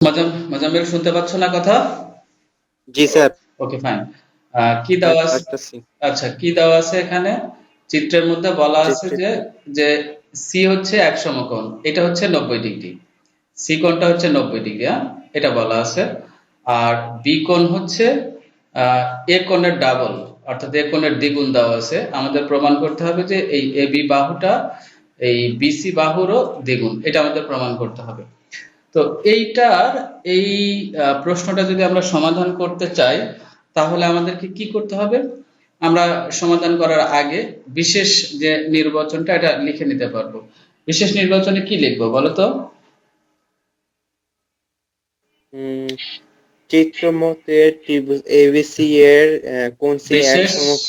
মোজাম্মেল শুনতে পাচ্ছ না কথা? জি স্যার। ওকে, ফাইন। কি দেওয়া আছে? পারতেছি। আচ্ছা, কি দেওয়া আছে এখানে? চিত্রের মধ্যে বলা আছে চিত্রে যে যে সি হচ্ছে এক সমকোণ, এটা হচ্ছে 90 ডিগ্রি। সি কোণটা হচ্ছে 90 ডিগ্রি, হ্যাঁ, এটা বলা আছে। আর বি কোণ হচ্ছে এ কোণের ডাবল, অর্থাৎ এ কোণের দ্বিগুণ দেওয়া আছে। আমাদের প্রমাণ করতে হবে যে এই এ বি বাহুটা এই বিসি বাহুরও দ্বিগুণ, এটা আমাদের প্রমাণ করতে হবে। তো এইটার এই প্রশ্নটা যদি আমরা সমাধান করতে চাই, তাহলে আমাদেরকে কি করতে হবে? আমরা সমাধান করার আগে বিশেষ যে নির্বাচনটা, এটা লিখে নিতে পারবো। বিশেষ নির্বাচনে কি লিখবো বলো তো? উম, চিত্র মতে ত্রিভুজ এবিসি এর কোণ সি এক বিশেষ সমকোণ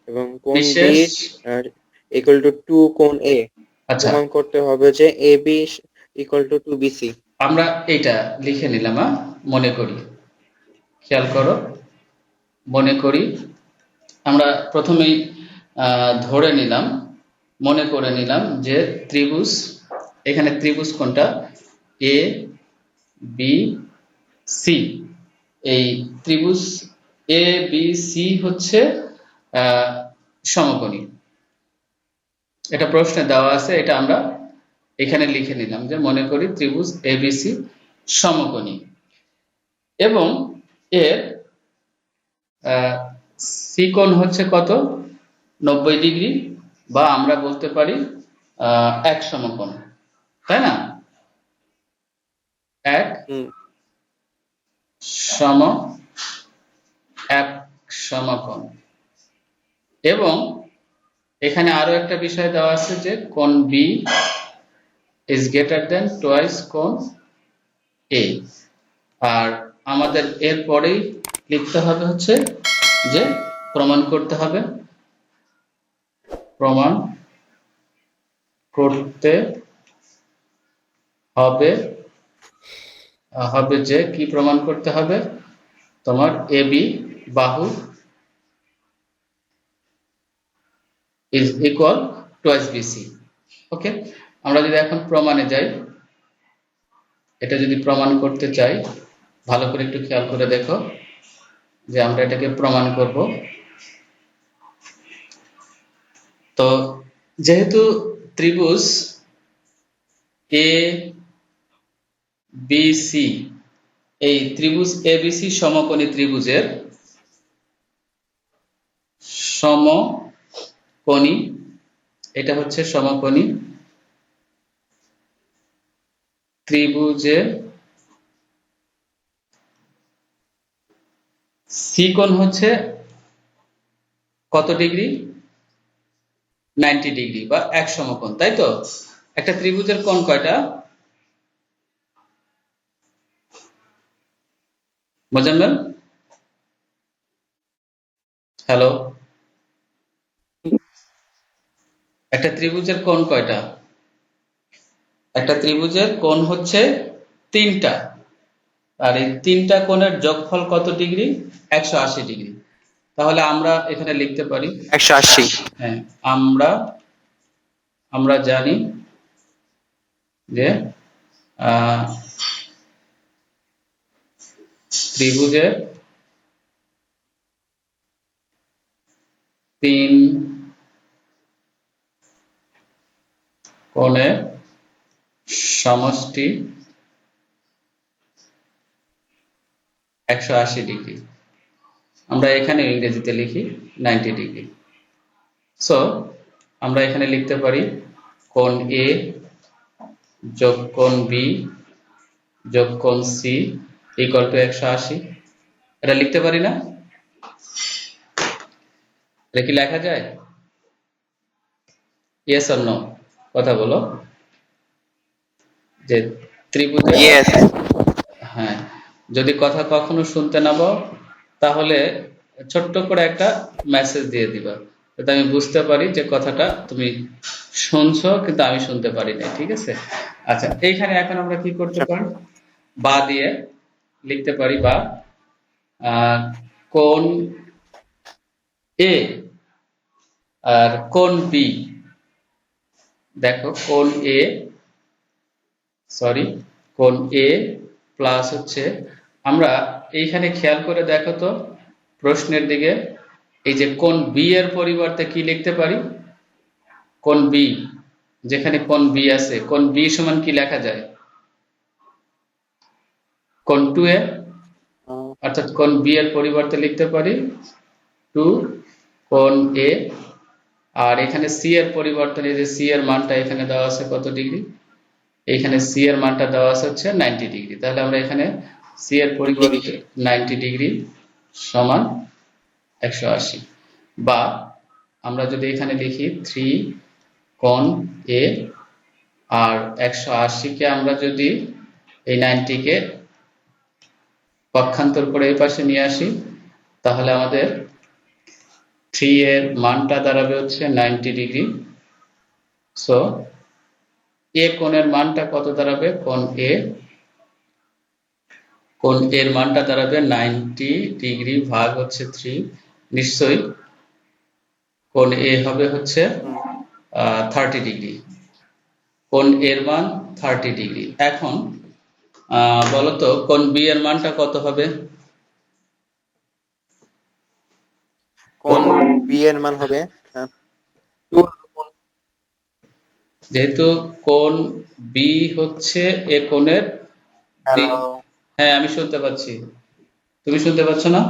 এবং কোণ বি বিশেষ ইকুয়াল টু টু কোণ এ। আচ্ছা, প্রমাণ করতে হবে যে A B equal to two BC. আমরা এইটা লিখে নিলাম, মনে করি, খেয়াল করো, মনে করি। আমরা প্রথমেই ধরে নিলাম, মনে করে নিলাম যে ত্রিভুজ, এখানে ত্রিভুজ কোনটা? A B C. এই ত্রিভুজ এ বি সি হচ্ছে আহ, সমকোণী। এটা প্রশ্নে দেওয়া আছে, এটা আমরা এখানে লিখে নিলাম যে মনে করি ত্রিভুজ এবিসি সমকোণী এবং এর সি কোণ হচ্ছে কত? 90 ডিগ্রি, বা আমরা বলতে পারি এক সমকোণ, তাই না? এক হুম। সম এক সমকোণ। এবং এখানে আরো একটা বিষয় দেওয়া আছে যে কোণ B is greater than twice কোণ এ। আর আমাদের এর পরেই লিখতে হবে হচ্ছে যে প্রমাণ করতে হবে, প্রমাণ করতে হবে, হবে যে কি প্রমাণ করতে হবে? তোমার এ বি বাহু ইজ ইকুয়াল টুয়াইস বিসি। ওকে, আমরা যদি এখন প্রমাণে যাই, এটা যদি প্রমাণ করতে চাই, ভালো করে একটু খেয়াল করে দেখো যে আমরা এটাকে প্রমাণ করব। তো যেহেতু ত্রিভুজ এ বি সি, এই ত্রিভুজ এ বি সি সমকোণী ত্রিভুজের সমকোণী, এটা হচ্ছে সমকোণী ত্রিভুজের সি কোণ হচ্ছে কত ডিগ্রি? 90 ডিগ্রি, বা এক সমকোণ, তাই তো? একটা ত্রিভুজের কোণ কয়টা? মোজাম্মেল, হ্যালো, একটা ত্রিভুজের কোণ কয়টা? একটা ত্রিভুজের কোণ হচ্ছে তিনটা। আর এই তিনটা কোণের যোগফল কত ডিগ্রি? 180 ডিগ্রি। তাহলে আমরা এখানে লিখতে পারি, 180। হ্যাঁ, আমরা আমরা জানি যে আহ, ত্রিভুজের তিন কোণের সমষ্টি 180 ডিগ্রি। আমরা এখানে ইংরেজিতে লিখি 90 ডিগ্রি। সো আমরা এখানে লিখতে পারি কোণ এ যোগ কোণ বি যোগ কোণ সি ইকুয়াল টু 180। এটা লিখতে পারি না? এটা কি লেখা যায়? ইয়েস অর নো, কথা বলো। যে ত্রিভুজের, ইয়েস। হ্যাঁ, যদি কথা কখনো শুনতে না পাও, তাহলে ছোট্ট করে একটা মেসেজ দিয়ে দিবা, যাতে আমি বুঝতে পারি যে কথাটা তুমি শুনছো কিন্তু আমি শুনতে পারি না, ঠিক আছে? আচ্ছা, এইখানে এখন আমরা কি করতে পারি? বা দিয়ে লিখতে পারি, বা আহ, কোণ এ আর কোণ বি, দেখো কোণ এ, সরি, কোণ এ প্লাস হচ্ছে, আমরা এইখানে খেয়াল করে দেখো তো প্রশ্নের দিকে, এই যে কোণ বি এর পরিবর্তে কি লিখতে পারি? কোণ বি, যেখানে কোণ বি আছে, কোণ বি সমান কি লেখা যায়? কোণ 2a, আহ, অর্থাৎ কোণ বি এর পরিবর্তে লিখতে পারি 2 কোণ এ। আর এখানে সি এর পরিবর্তনে যে সি এর মানটা এখানে দেওয়া আছে কত ডিগ্রি, এখানে সি এর মানটা দেওয়া আছে হচ্ছে 90 ডিগ্রি। তাহলে আমরা এখানে সি এর পরিবর্তে 90 ডিগ্রি সমান 180, বা আমরা যদি এখানে লিখি 3 কোণ এ, আর 180 কে আমরা যদি এই 90 কে পক্ষান্তর করে এই পাশে নিয়ে আসি, তাহলে আমাদের 3 এর মানটা দাঁড়াবে হচ্ছে 90 ডিগ্রি। সো এ কোণের মানটা কত দাঁড়াবে? কোণ এর মানটা দাঁড়াবে 90 ডিগ্রি ভাগ হচ্ছে 3, নিশ্চয়ই কোণ এ হবে হচ্ছে হুম, 30 ডিগ্রি। কোণ এর মান 30 ডিগ্রি। এখন বলতো কোণ বি এর মানটা কত হবে? কোণ কোণ, বি এর মান হবে 2 যেহেতু কোণ বি হচ্ছে এ কোণের হ্যালো। হ্যাঁ আমি শুনতে পাচ্ছি, তুমি শুনতে পাচ্ছ না?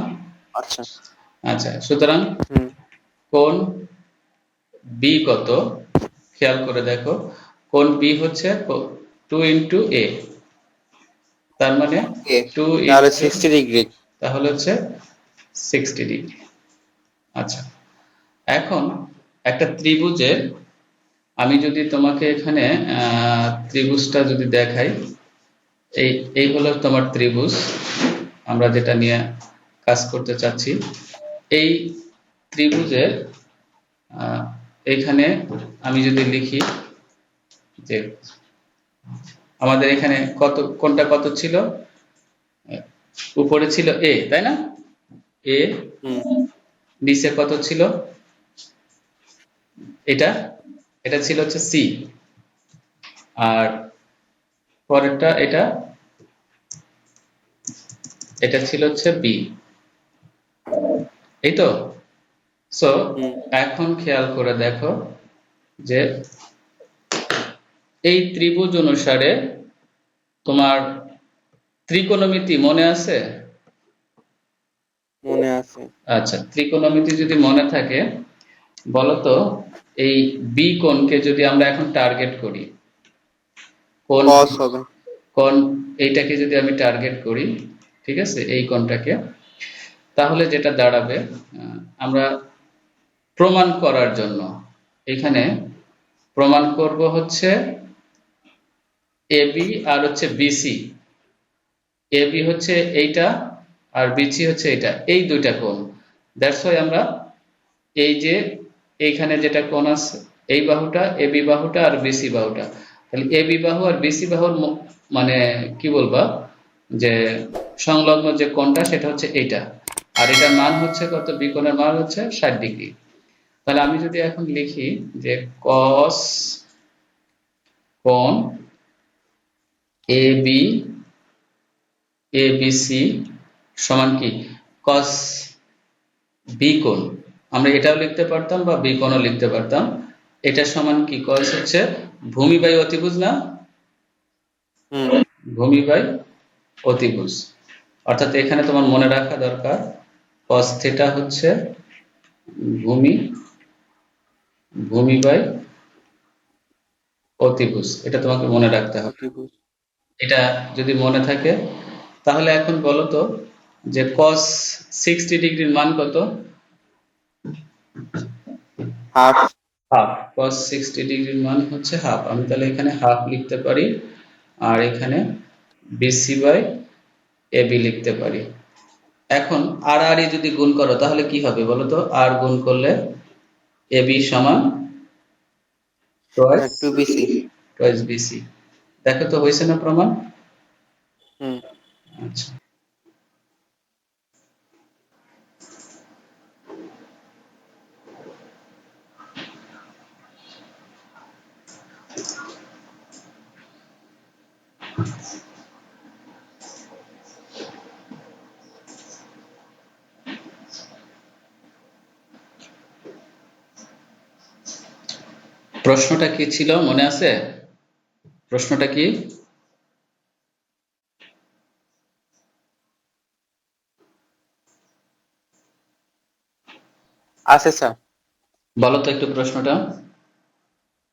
আচ্ছা। আচ্ছা, সুতরাং হুম। কোণ বি কত খেয়াল করে দেখো, কোণ বি হচ্ছে 2 ইন্টু এ, তার মানে ওকে, 2 তাহলে ইন্টু, 60 ডিগ্রি। তাহলে হচ্ছে 60 ডিগ্রি। আচ্ছা, এখন একটা ত্রিভুজের, আমি যদি তোমাকে এখানে ত্রিভুজটা যদি দেখাই, এই এই হলো তোমার ত্রিভুজ, আমরা যেটা নিয়ে কাজ করতে চাচ্ছি। এই ত্রিভুজের আহ, এইখানে আমি যদি লিখি যে আমাদের এখানে কত, কোনটা কত ছিল? উপরে ছিল এ, তাই না? এ, হুম। নিচে কত ছিল? এটা, এটা ছিল হচ্ছে সি, আর পরেরটা এটা, এটা ছিল হচ্ছে বি, এই তো। সো হুম। এখন খেয়াল করে দেখো যে এই ত্রিভুজ অনুসারে তোমার ত্রিকোণমিতি মনে আছে? মনে আছে। আচ্ছা, ত্রিকোণমিতি যদি মনে থাকে, বলতো এই বি কোণকে যদি আমরা এখন টার্গেট করি, কোণ, cos হবে। কোণ এইটাকে যদি আমি টার্গেট করি, ঠিক আছে, এই কোণটাকে, তাহলে যেটা দাঁড়াবে, আমরা প্রমাণ করার জন্য এখানে প্রমাণ করব হচ্ছে এবি আর হচ্ছে বিসি। এবি হচ্ছে এইটা আর বিসি হচ্ছে এইটা, এই দুইটা কোণ। দ্যাটস ওয়াই আমরা এই যে এইখানে যেটা কোণ আছে, এই বাহুটা এবি বাহুটা আর বিসি বাহুটা, তাহলে এবি বাহু আর বিসি বাহুর মানে কি বলবা যে সংলগ্ন যে কোণটা সেটা হচ্ছে এইটা, আর এটার মান হচ্ছে কত? বি কোণের মান হচ্ছে 60 ডিগ্রি। তাহলে আমি যদি এখন লিখি যে cos কোণ এবি এবিসি সমান কি? cos বি কোণ, আমরা এটাও লিখতে পারতাম বা বি কোণও লিখতে পারতাম। এটা সমান কি? cos হচ্ছে ভূমি বাই অতিভুজ না? হুম। ভূমি বাই অতিভুজ, অর্থাৎ এখানে তোমার মনে রাখা দরকার cos থিটা হচ্ছে ভূমি, ভূমি বাই অতিভুজ, এটা তোমাকে মনে রাখতে হবে। অতিভুজ। এটা যদি মনে থাকে, তাহলে এখন বলো তো যে cos 60 ডিগ্রির মান কত? হাফ। হাফ। cos 60 ডিগ্রির মান হচ্ছে হাফ, আমি তাহলে এখানে হাফ লিখতে পারি, আর এখানে বিসি বাই এবি লিখতে পারি। এখন আর আর যদি গুণ করো তাহলে কি হবে বলো তো? আর গুণ করলে এবি সমান টয়েস, 2BC। Toys BC. দেখো তো হয়েছে না প্রমাণ? হুম। আচ্ছা, প্রশ্নটা কি ছিল মনে আছে? প্রশ্নটা কি? আছে স্যার। বলো তো একটু প্রশ্নটা,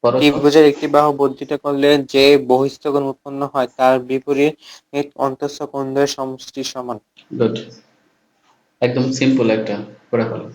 পড়ো তো। ত্রিভুজের একটি বাহু বর্ধিত করলে যে বহিঃস্থ কোণ উৎপন্ন হয় তার বিপরীত অন্তঃস্থ কোণদ্বয়ের সমষ্টির সমান। গুড, একদম সিম্পল একটা, করে ফেলো।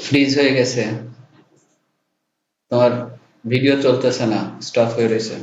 ফ্রিজ হয়ে গেছে, তোমার ভিডিও চলতেছে না, স্টপ হয়ে রয়েছে।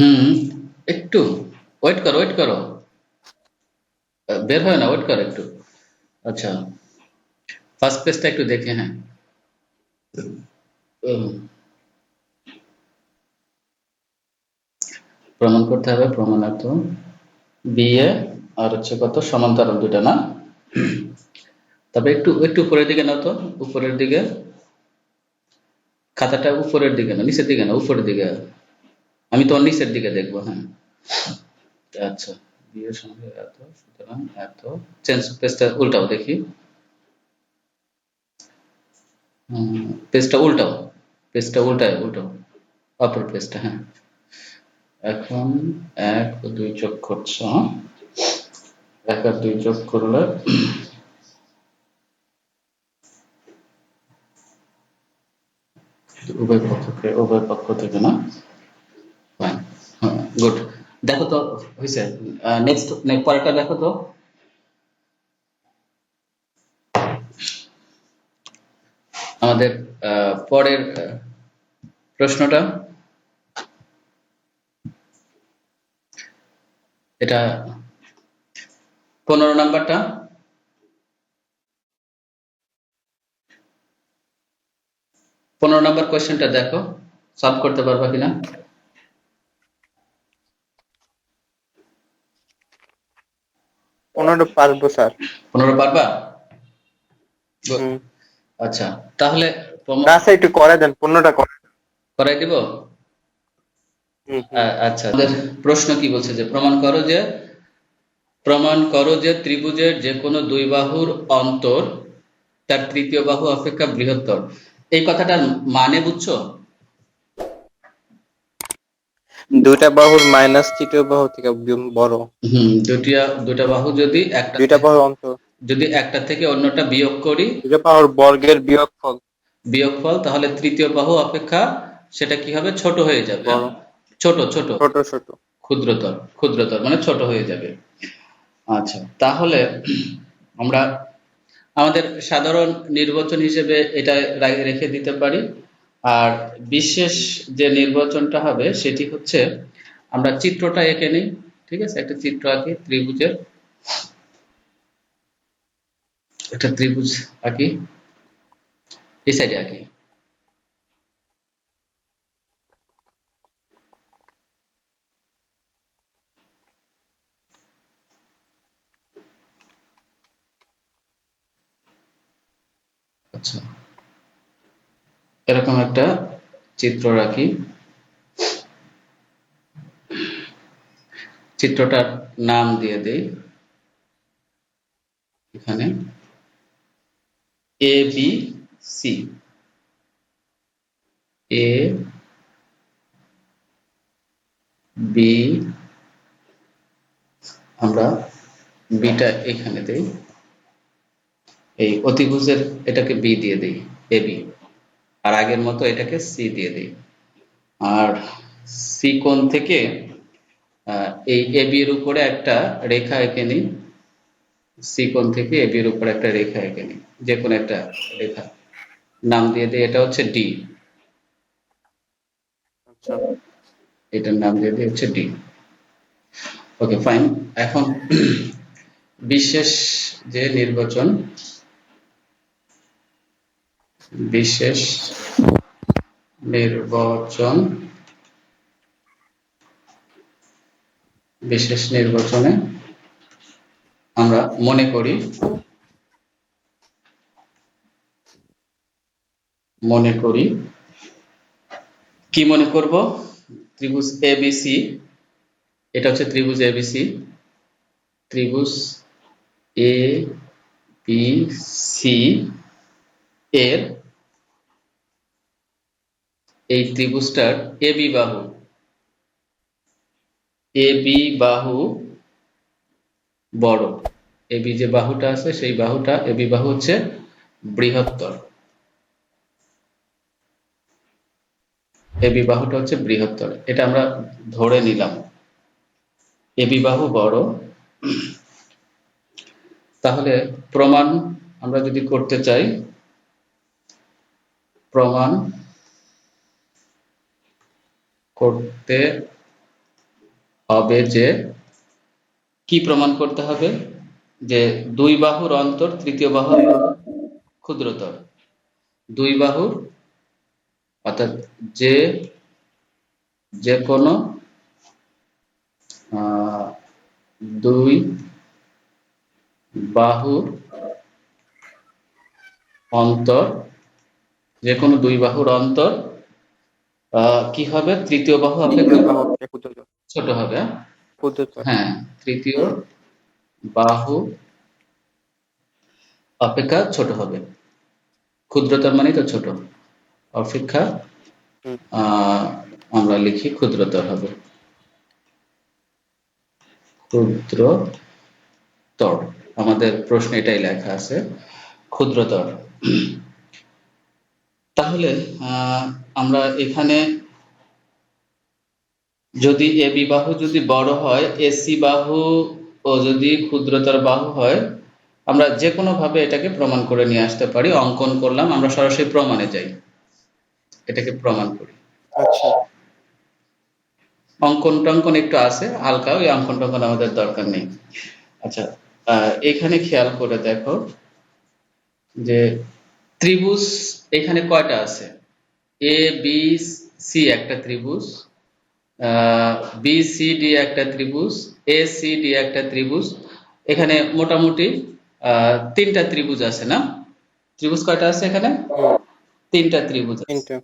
হুম, একটু ওয়েট করো, বের হয় না, ওয়েট করো একটু। আচ্ছা, ফার্স্ট পেজটা একটু দেখে, হ্যাঁ। উম, প্রমাণ করতে হবে, প্রমাণার্থ বিএ আর হচ্ছে কত সমান্তরাল দুটা না। তবে একটু একটু উপরের দিকে নাও তো, উপরের দিকে, খাতাটা উপরের দিকে না, নিচের দিকে না, উপরের দিকে। আমি তো নিচের দিকে দেখবো, হ্যাঁ। আচ্ছা, বিয়ের সঙ্গে এত, সুতরাং এত, চেঞ্জ পেজটা উল্টাও দেখি। পেজটা উল্টাও, পেজটা উল্টায়, উল্টাও, অপর পেজটা, হ্যাঁ। এখন ১ ও ২ যোগ করছো, হ্যাঁ? ১ আর ২ যোগ করলে উভয় পক্ষ থেকে না, ফাইন, হ্যাঁ, গুড। দেখো তো হয়েছে। নেক্সট, পরেরটা দেখো তো। আমাদের পরের প্রশ্নটা, এটা ১৫ নাম্বারটা। ১৫ নাম্বার কোয়েশ্চেনটা দেখো, সলভ করতে পারবা কিনা। 15 পারবো স্যার। ১৫ পারবা? Good. হুম। আচ্ছা, তাহলে না স্যার, একটু করে দেন, 15টা করে। করাই দিব। হুম হুম। আচ্ছা, আমাদের প্রশ্ন কি বলছে, যে প্রমাণ করো যে ত্রিভুজের যে কোনো দুই বাহুর অন্তর তার তৃতীয় বাহু অপেক্ষা বৃহত্তর। এই কথাটার মানে বুঝছো? দুইটা বাহুর মাইনাস তৃতীয় বাহু থেকে বড়। দুটা বাহু যদি একটা দুইটা বাহুর অন্তর, যদি একটা থেকে অন্যটা বিয়োগ করি, দুইটা বাহুর বর্গের বিয়োগফল বিয়োগফল, তাহলে তৃতীয় বাহু অপেক্ষা সেটা কি হবে, ছোট হয়ে যাবে, বড়। ছোট ছোট, ছোট ছোট। ক্ষুদ্রতর, ক্ষুদ্রতর মানে ছোট হয়ে যাবে। আচ্ছা, তাহলে আমরা আমাদের সাধারণ নির্বাচন হিসেবে এটা রেখে দিতে পারি। আর বিশেষ যে নির্বাচনটা হবে সেটি হচ্ছে, আমরা চিত্রটা এঁকে নিই। ঠিক আছে, একটা চিত্র আঁকি ত্রিভুজের, একটা ত্রিভুজ আঁকি, এই সাইডে আঁকি। আচ্ছা, এরকম একটা চিত্র রাখি। চিত্রটার নাম দিয়ে দেই এখানে A B C. A B, আমরা বিটা এখানে দেই, এই অতিভুজের এটাকে বি দিয়ে দিই, এ বি। আর আগের মতো এটাকে সি দিয়ে দিই। আর সি কোণ থেকে এই এ বি এর উপরে একটা রেখা এঁকে নিই। সি কোণ থেকে এ বি এর উপরে একটা রেখা এঁকে নিই, যে কোনো একটা রেখা, নাম দিয়ে দিই এটা হচ্ছে ডি। আচ্ছা। এটার নাম দিয়ে দিই হচ্ছে ডি। ওকে, ফাইন। এখন বিশেষ যে নির্বাচন, বিশেষ নির্বাচন, বিশেষ নির্বাচনে আমরা মনে করি, কি মনে করব, ত্রিভুজ এবিসি, এটা হচ্ছে ত্রিভুজ এবিসি, ত্রিভুজ এ বি সি এর, এই ত্রিভুজটার এবি বাহু, এবি বাহু বড়, এবি যে বাহুটা আছে সেই বাহুটা, এবি বাহু হচ্ছে বৃহত্তর, এবি বাহুটা হচ্ছে বৃহত্তর, এটা আমরা ধরে নিলাম, এবি বাহু বড়। তাহলে প্রমাণ আমরা যদি করতে চাই, প্রমাণ করতে হবে যে কি প্রমাণ করতে হবে, যে দুই বাহুর অন্তর তৃতীয় বাহুর ক্ষুদ্রতর। দুই বাহুর অর্থাৎ যে যে কোনো আহ, দুই বাহুর অন্তর, যে কোনো দুই বাহুর অন্তর কি হবে, তৃতীয় বাহু তৃতীয় অপেক্ষা বাহু অপেক্ষা ক্ষুদ্রতর। ছোট হবে। ক্ষুদ্রতর। হ্যাঁ, তৃতীয় হুম। বাহু অপেক্ষা ছোট হবে। ক্ষুদ্রতর মানে তো ছোট, অপেক্ষা হুম। আমরা লিখি ক্ষুদ্রতর হবে, ক্ষুদ্রতর। আমাদের প্রশ্নে এটাই লেখা আছে, ক্ষুদ্রতর। তাহলে আমরা এখানে যদি এ বি বাহু যদি বড় হয়, এসি বাহু ও যদি ক্ষুদ্রতর বাহু হয়, আমরা যে কোনো ভাবে এটাকে প্রমাণ করে নিয়ে আসতে পারি। অঙ্কন করলাম, আমরা সরাসরি প্রমাণে যাই, এটাকে প্রমাণ করি। আচ্ছা। অঙ্কন টঙ্কন একটু আছে হালকা, ওই অঙ্কন টঙ্কন আমাদের দরকার নেই। আচ্ছা, এখানে খেয়াল করে দেখো যে ত্রিভুজ এখানে কয়টা আছে। এ বি সি একটা ত্রিভুজ, বি সি ডি একটা ত্রিভুজ, এ সি ডি একটা ত্রিভুজ। এখানে মোটামুটি তিনটা ত্রিভুজ আছে না? ত্রিভুজ কয়টা আছে এখানে? হুম। তিনটা ত্রিভুজ আছে। তিনটা।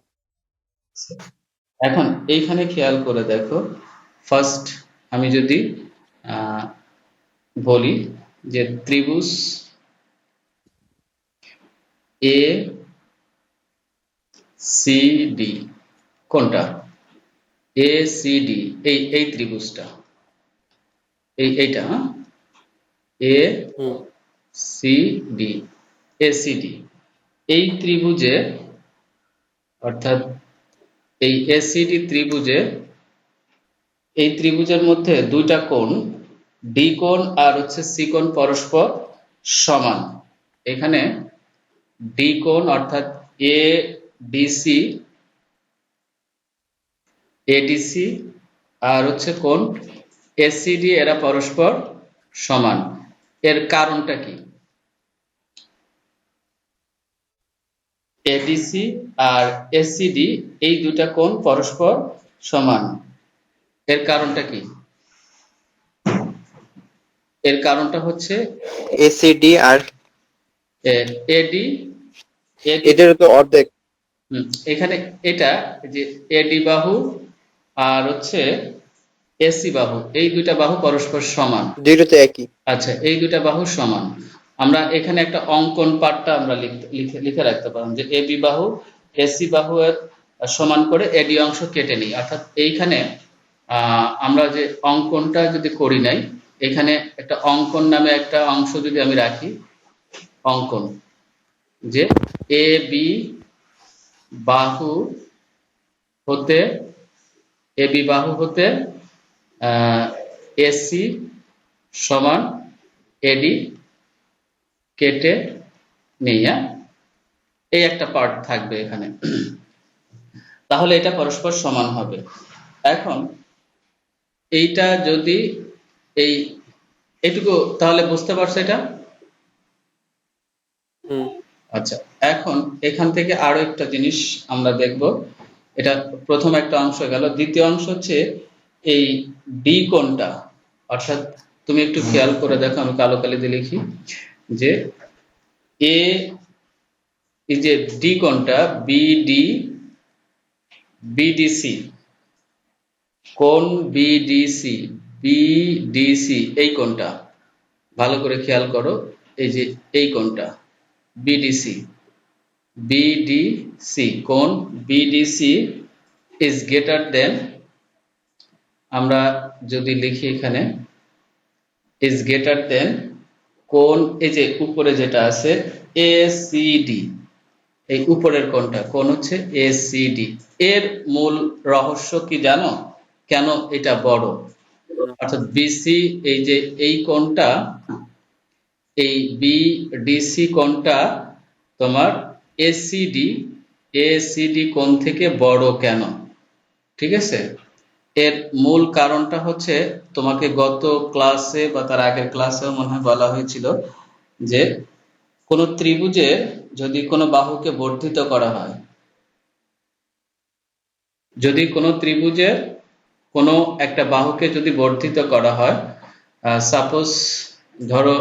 এখন এইখানে খেয়াল করে দেখো, ফার্স্ট আমি যদি আহ, বলি যে ত্রিভুজ এ সি ডি কোনটা, এ সি ডি, এই ত্রিভুজটা, এইটা এ হুম। C D, A C D, এই ত্রিভুজে অর্থাৎ এই এসিডি ত্রিভুজে, এই ত্রিভুজের মধ্যে দুইটা কোণ, ডি কোণ আর হচ্ছে সি কোণ পরস্পর সমান। এখানে ডি কোণ অর্থাৎ এ ডিসি, এডিসি আর হচ্ছে কোণ এসিডি, এরা পরস্পর সমান। এর কারণটা কি? এডিসি আর এসিডি এই দুটা কোণ পরস্পর সমান, এর কারণটা কি? এর কারণটা হচ্ছে এসিডি আর এডি, এদের তো অর্ধেক। এখানে এটা যে এডি বাহু আর হচ্ছে এসি বাহু, এই দুইটা বাহু পরস্পর সমান। দুইটাতে একই। আচ্ছা, এই দুইটা বাহু সমান। আমরা এখানে একটা অঙ্কন পার্টটা আমরা লিখে রাখতে পারলাম যে এবি বাহু এসি বাহু এর সমান করে এডি অংশ কেটে নিই। অর্থাৎ এইখানে আমরা যে অঙ্কনটা যদি করি নাই, এখানে একটা অঙ্কন নামে একটা অংশ যদি আমি রাখি, অঙ্কন যে এ বি বাহু হতে, এ বি বাহু হতে এসি সমান এডি কেটে নেই। এই একটা পার্ট থাকবে এখানে, তাহলে এটা পরস্পর সমান হবে। এখন এইটা যদি এই এটুকু তাহলে বুঝতে পারছো এটা? হুম। আচ্ছা, এখন এখান থেকে আরো একটা জিনিস আমরা দেখব। এটা প্রথম একটা অংশ গেল, দ্বিতীয় অংশ হচ্ছে এই ডি কোণটা। অর্থাৎ তুমি একটু খেয়াল করে দেখো, আমি কালো কালি দিয়ে লিখি যে এ, এই যে ডি কোণটা বিডি, বিডিসি, কোণ বিডিসি, বিডিসি, এই কোণটা ভালো করে খেয়াল করো। এই যে এই কোণটা বিডিসি, বিডিসি, কোণ বিডিসি ইজ গ্রেটার দেন, আমরা যদি লিখি এখানে ইজ গ্রেটার দেন কোণ, এই যে উপরে যেটা আছে এসিডি, এই উপরের কোণটা কোণ হচ্ছে এসিডি। এর মূল রহস্য কি জানো, কেন এটা বড়? অর্থাৎ বিসি, এই যে এই কোণটা, এই বিডিসি কোণটা তোমার এসিডি, এসিডি কোণ থেকে বড় কেন? ঠিক আছে, এর মূল কারণটা হচ্ছে, তোমাকে গত ক্লাসে বা তার আগের ক্লাসেও মনে হয় বলা হয়েছিল যে কোন ত্রিভুজের যদি কোনো বাহুকে বর্ধিত করা হয়, যদি কোনো ত্রিভুজের কোনো একটা বাহুকে যদি বর্ধিত করা হয়, সাপোজ ধরো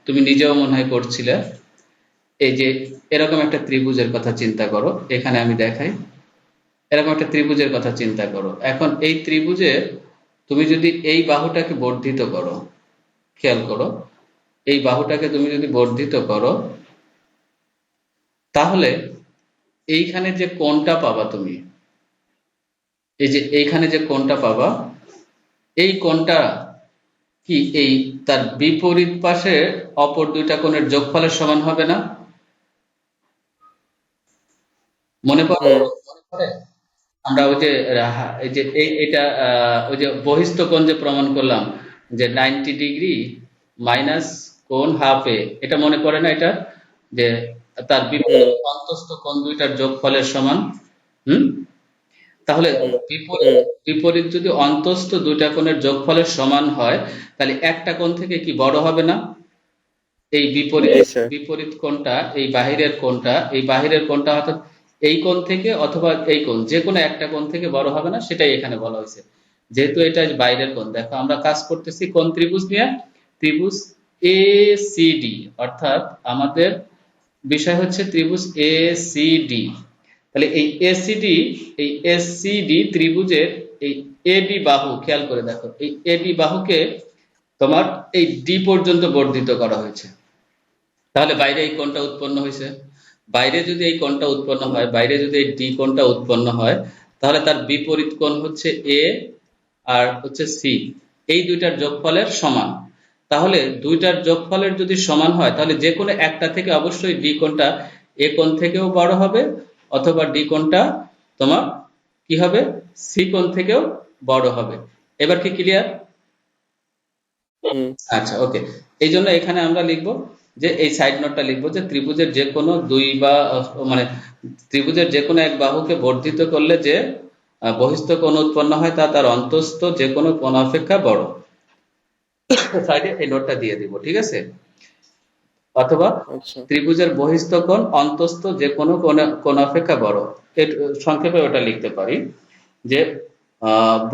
তুমি নিজেও মনে হয় করছিলে, এই যে এরকম একটা ত্রিভুজের কথা চিন্তা করো, এখানে আমি দেখাই, এরকম একটা ত্রিভুজের কথা চিন্তা করো। এখন এই ত্রিভুজে তুমি যদি এই বাহুটাকে বর্ধিত করো, খেয়াল করো, এই বাহুটাকে তুমি যদি বর্ধিত করো, তাহলে এইখানে যে কোণটা পাবা তুমি, এই যে এইখানে যে কোণটা পাবা, এই কোণটা কি এই তার বিপরীত পাশে অপর দুইটা কোণের যোগফলের সমান হবে না? মনে পড়ে? হুম। মনে পড়ে? আমরা ওই যে এই যে এটা ওই যে বহিস্থ কোণ যে প্রমাণ করলাম, যে 90 ডিগ্রি মাইনাস কোণ হাফ এ, এটা মনে পড়ে না? এটা যে তার হুম। বিপরীত অন্তস্থ কোণ দুইটার যোগফলের সমান। হুম। তাহলে হুম। বিপরীত হুম। বিপরীত যদি অন্তস্থ দুইটা কোণের যোগফলের সমান হয়, তাহলে একটা কোণ থেকে কি বড় হবে না? এই বিপরীত জি স্যার। বিপরীত কোণটা, এই বাহিরের কোণটা, এই বাহিরের কোণটা অর্থাৎ এই কোণ থেকে অথবা এই কোণ, যে কোনো একটা কোণ থেকে বড় হবে না, সেটাই এখানে বলা হয়েছে। যেহেতু এটা বাইরের কোণ, দেখো আমরা কাজ করতেছি কোন ত্রিভুজ নিয়ে? ত্রিভুজ এ সি ডি, অর্থাৎ আমাদের বিষয় হচ্ছে ত্রিভুজ এ সি ডি। তাহলে এই এসিডি, এই এসসিডি ত্রিভুজের এই এডি বাহু, খেয়াল করে দেখো, এই এডি বাহুকে তোমার এই ডি পর্যন্ত বর্ধিত করা হয়েছে। তাহলে বাইরে এই কোণটা উৎপন্ন হয়েছে। বাইরে যদি এই কোণটা উৎপন্ন হয়, বাইরে যদি এই ডি কোণটা উৎপন্ন হয়, তাহলে তার বিপরীত কোণ হচ্ছে এ আর হচ্ছে সি, এই দুইটার যোগফলের সমান। তাহলে দুইটার যোগফলের যদি সমান হয়, তাহলে যে কোনো একটা থেকে অবশ্যই ডি কোণটা এ কোণ থেকেও বড় হবে, অথবা ডি কোণটা তোমার কি হবে, সি কোণ থেকেও বড় হবে। এবার কি ক্লিয়ার? হুম। আচ্ছা, ওকে। এই জন্য এখানে আমরা লিখবো যে এই সাইড নোটটা লিখবো যে ত্রিভুজের যে কোনো দুই বা মানে ত্রিভুজের যে কোনো এক বাহুকে বর্ধিত করলে যে বহিস্থ কোণ উৎপন্ন হয়, তা তার অন্তস্থ যে কোনো কোণ অপেক্ষা বড়। সাইডে এই নোটটা দিয়ে দিব, ঠিক আছে? অথবা আচ্ছা। ত্রিভুজের বহিস্থ কোণ অন্তস্থ যে কোনো কোণ অপেক্ষা বড়। সংক্ষেপে ওটা লিখতে পারি যে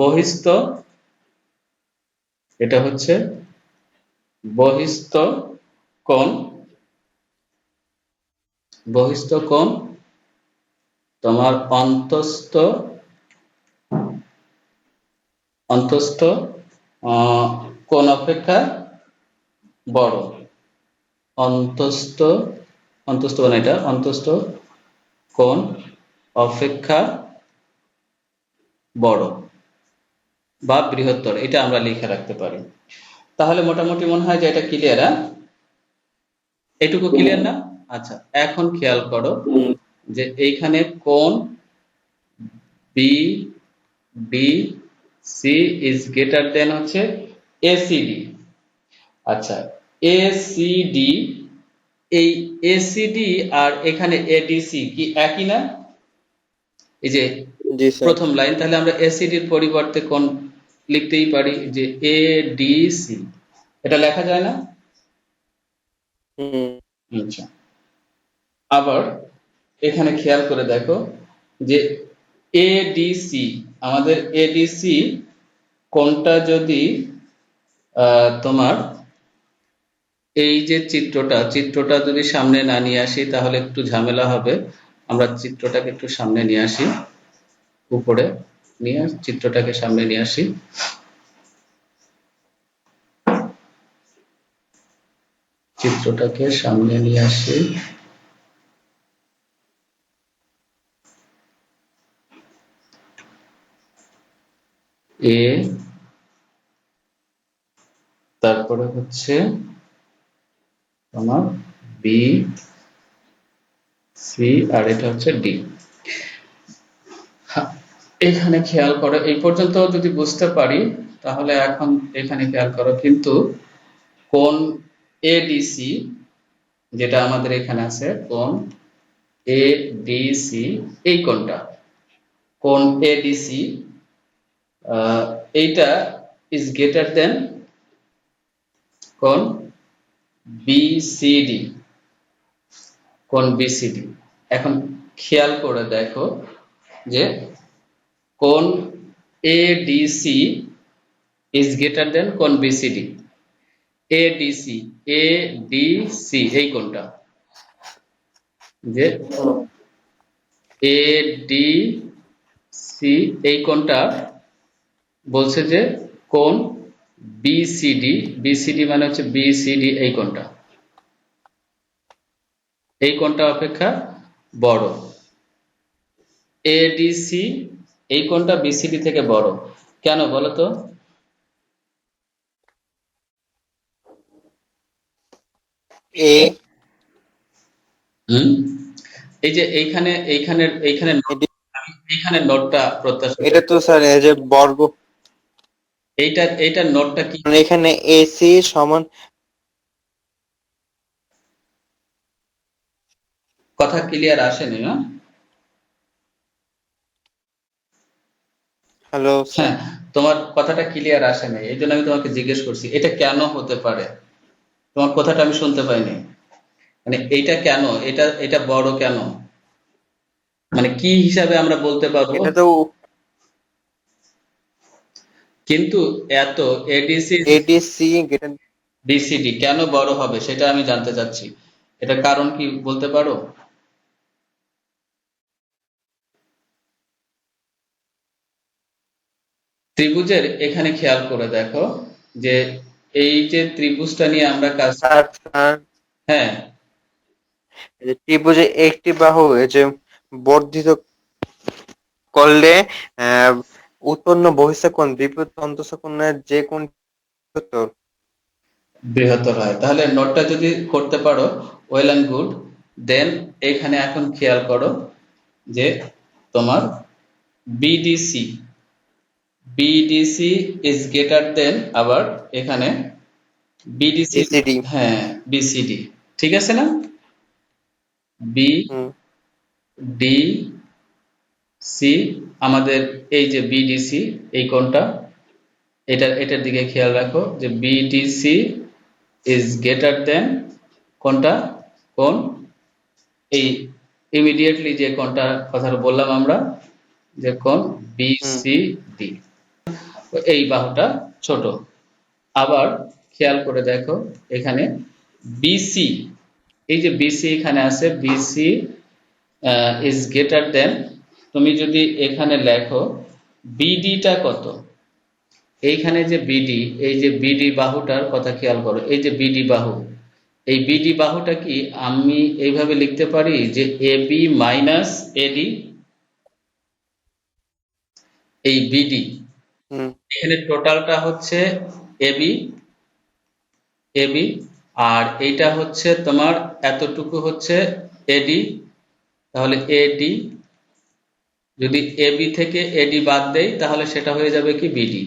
বহিস্থ, এটা হচ্ছে বহিস্থ কোণ, বহিস্থ কোণ তোমার অন্তস্থ অন্তস্থ কোণ অপেক্ষা বড়। অন্তস্থ অন্তস্থ মানে এটা অন্তস্থ কোণ অপেক্ষা বড় বা বৃহত্তর, এটা আমরা লিখে রাখতে পারি। তাহলে মোটামুটি মনে হয় যে এটা ক্লিয়ার। হ্যাঁ, এটুকু ক্লিয়ার না? আচ্ছা, এখন খেয়াল করো হুম। যে এইখানে কোণ B D C is greater than হচ্ছে এসিডি। আচ্ছা, এসিডি, এই এসিডি আর এখানে এডিসি কি একই না? এই যে জি স্যার। প্রথম লাইন, তাহলে আমরা এসিডির পরিবর্তে কোন লিখতেই পারি যে এডিসি, এটা লেখা যায় না? হুম। আচ্ছা, আবার এখানে খেয়াল করে দেখো যে এডিসি, আমাদের এডিসি কোনটা যদি তোমার এই যে চিত্রটা যদি সামনে না নিয়ে আসি, তাহলে একটু ঝামেলা হবে। আমরা চিত্রটাকে একটু সামনে নিয়ে আসি, উপরে নিয়ে চিত্রটাকে সামনে নিয়ে আসি। চিত্রটাকে সামনে নিয়ে আসি। এ, তারপরে হচ্ছে তোমার বি সি, আর এটা হচ্ছে ডি। এখানে খেয়াল করো, এই পর্যন্ত যদি বুঝতে পারি, তাহলে এখন এখানে খেয়াল করো কিন্তু কোণ এডিসি, যেটা আমাদের এখানে আছে কোণ এডিসি, এই কোণটা কোণ এডিসি, আহ, এইটা ইজ গ্রেটার দেন কোণ বিসিডি, কোণ বিসিডি। এখন খেয়াল করে দেখো যে কোণ এডিসি ইজ গ্রেটার দেন কোণ বিসিডি। এডিসি, এডিসি এই কোণটা, যে হুম। এডিসি এই কোণটা বলছে যে কোণ বিসিডি, বিসিডি মানে হচ্ছে বিসিডি এই কোণটা, এই কোণটা অপেক্ষা বড়। এডিসি এই কোণটা বিসিডি থেকে বড়, কেন বলো তো? এ হুম, এই যে এইখানে এইখানে এইখানে এডি- আমি এইখানে নোটটা প্রত্যাশা এটা করি। তো স্যার এই যে বর্গ, এইটার নোটটা কি? মানে এখানে এসি সমান, কথা ক্লিয়ার আসেনি না? Hello sir. হ্যাঁ, তোমার কথাটা ক্লিয়ার আসেনি, এই জন্য আমি তোমাকে জিজ্ঞেস করছি এটা কেন হতে পারে। তোমার কথাটা আমি শুনতে পাইনি, মানে এইটা কেন, এটা এটা বড় কেন, মানে কি হিসাবে আমরা বলতে পারবো? এটা তো কিন্তু এত এডিসি এডিসি গেটের, বিসিডি কেন বড় হবে সেটা আমি জানতে চাচ্ছি, এটার কারণ কি বলতে পারো? ত্রিভুজের এখানে খেয়াল করে দেখো যে এই যে ত্রিভুজটা নিয়ে আমরা কাজ, স্যার স্যার হ্যাঁ এই যে ত্রিভুজে একটি বাহু এই যে বর্ধিত করলে আহ, উৎপন্ন বহিঃস্থ কোণ বিপরীত অন্তঃস্থ কোণের যে কোণ উত্তর। বৃহত্তর হয়, তাহলে নোটটা যদি করতে পারো ওয়েল অ্যান্ড গুড। দেন এখানে এখন খেয়াল করো যে তোমার বিডিসি, বিডিসি ইজ গ্রেটার দেন, আবার এখানে বিডিসি, বিসিডি। হ্যাঁ বিসিডি, ঠিক আছে না? বি হুম। ডি সি, আমাদের এই যে বিডিসি এই কোণটা, এটার দিকে খেয়াল রাখো যে বিডিসি ইজ গ্রেটার দেন কোনটা, কোন এই ইমিডিয়েটলি যে কোনটা কথা বললাম আমরা, যে কোন হুম। বিসিডি, এই বাহুটা ছোট। আবার খেয়াল করে দেখো এখানে বিসি, এই যে বিসি এখানে আছে, বিসি ইজ গ্রেটার দেন, তুমি যদি এখানে লেখো বিডিটা কত, এইখানে যে বিডি, এই যে বিডি বাহুটার কথা খেয়াল করো, এই যে বিডি বাহু, এই বিডি বাহুটা কি আমি এইভাবে লিখতে পারি যে এবি মাইনাস এডি, এই বিডি হুম। এখানে টোটালটা হচ্ছে এবি, এবি, আর এইটা হচ্ছে তোমার এতটুকু হচ্ছে এডি, তাহলে এডি, যদি এবি থেকে এডি বাদ দেই তাহলে সেটা হয়ে যাবে কি বিডি।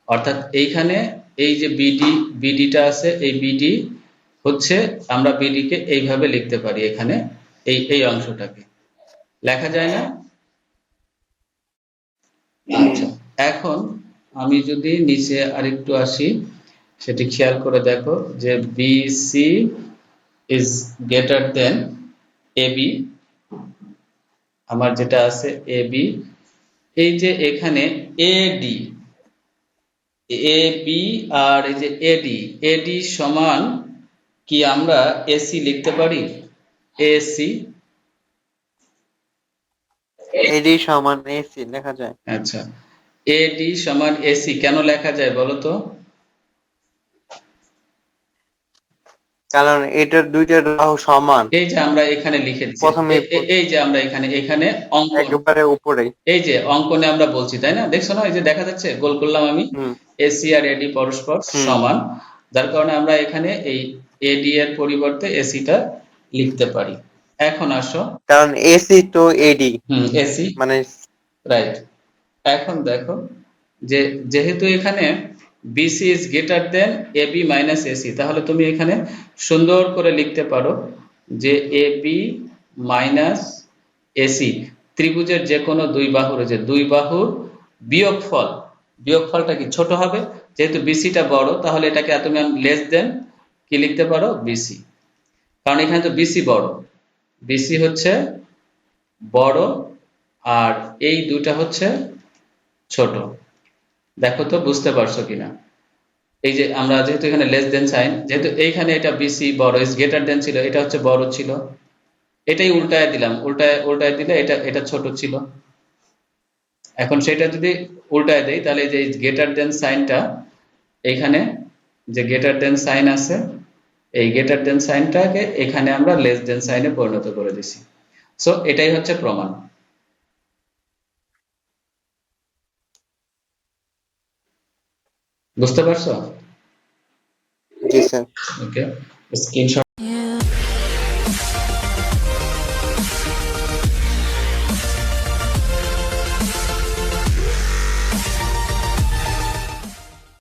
অর্থাৎ এইখানে এই যে বিডি, বিডিটা আছে, এই বিডি হচ্ছে, আমরা বিডি কে এইভাবে লিখতে পারি, এখানে এই এই অংশটাকে লেখা যায় না? আচ্ছা, এখন আমি যদি নিচে আরেকটু আসি, সেটি খেয়াল করে দেখো যে BC is greater than AB, আমার যেটা আছে এবি, এই যে এখানে এডি, এবি আর এই যে এডি, এডি সমান কি আমরা এসি লিখতে পারি? এসি, এডি সমান এসি লেখা যায়, আচ্ছা, এডি সমান এসি কেন লেখা যায় বলো তো? কারণ এটার দুইটা বাহু সমান। এই যে আমরা এখানে লিখে দিচ্ছি, প্রথমে এই যে আমরা এখানে এখানে অঙ্কন, একেবারে উপরে। এই যে অঙ্কনে আমরা বলছি তাই না, দেখছো না এই যে দেখা যাচ্ছে গোল করলাম আমি, হুম। এসি আর এডি পরস্পর হুম। সমান, যার কারণে আমরা এখানে এই এডি এর পরিবর্তে এসিটা লিখতে পারি। এখন আসো, কারণ এসি তো এডি, এসি, মানে রাইট। এখন দেখো যে যেহেতু এখানে BC is greater than AB minus AC, তাহলে তুমি এখানে সুন্দর করে লিখতে পারো যে এবি মাইনাস এসি ত্রিভুজের যে কোনো দুই বাহুর, যে দুই বাহুর বিয়োগফল, বিয়োগফলটা কি ছোট হবে, যেহেতু বিসিটা বড় তাহলে এটাকে তুমি লেস দেন কি লিখতে পারো, বিসি, কারণ এখানে তো বিসি বড়, বিসি হচ্ছে বড় আর এই দুটা হচ্ছে ছোট। দেখো তো বুঝতে পারছো কিনা। এই যে আমরা যেহেতু এখানে লেস দেন সাইন, যেহেতু এইখানে এটা বিসি বড়, ইজ গ্রেটার দেন ছিল, এটা হচ্ছে বড় ছিল, এটাই উল্টায় দিলাম, উল্টায় উল্টায় দিলে এটা এটা ছোট ছিল। এখন সেটা যদি উল্টায় দেই তাহলে এই যে গ্রেটার দেন সাইনটা, এইখানে যে গ্রেটার দেন সাইন আছে, এই গ্রেটার দেন সাইনটাকে এখানে আমরা লেস দেন সাইনে পরিণত করে দিছি। সো এটাই হচ্ছে প্রমাণ। বুঝতে পারছো? জি স্যার। ওকে, স্ক্রিনশট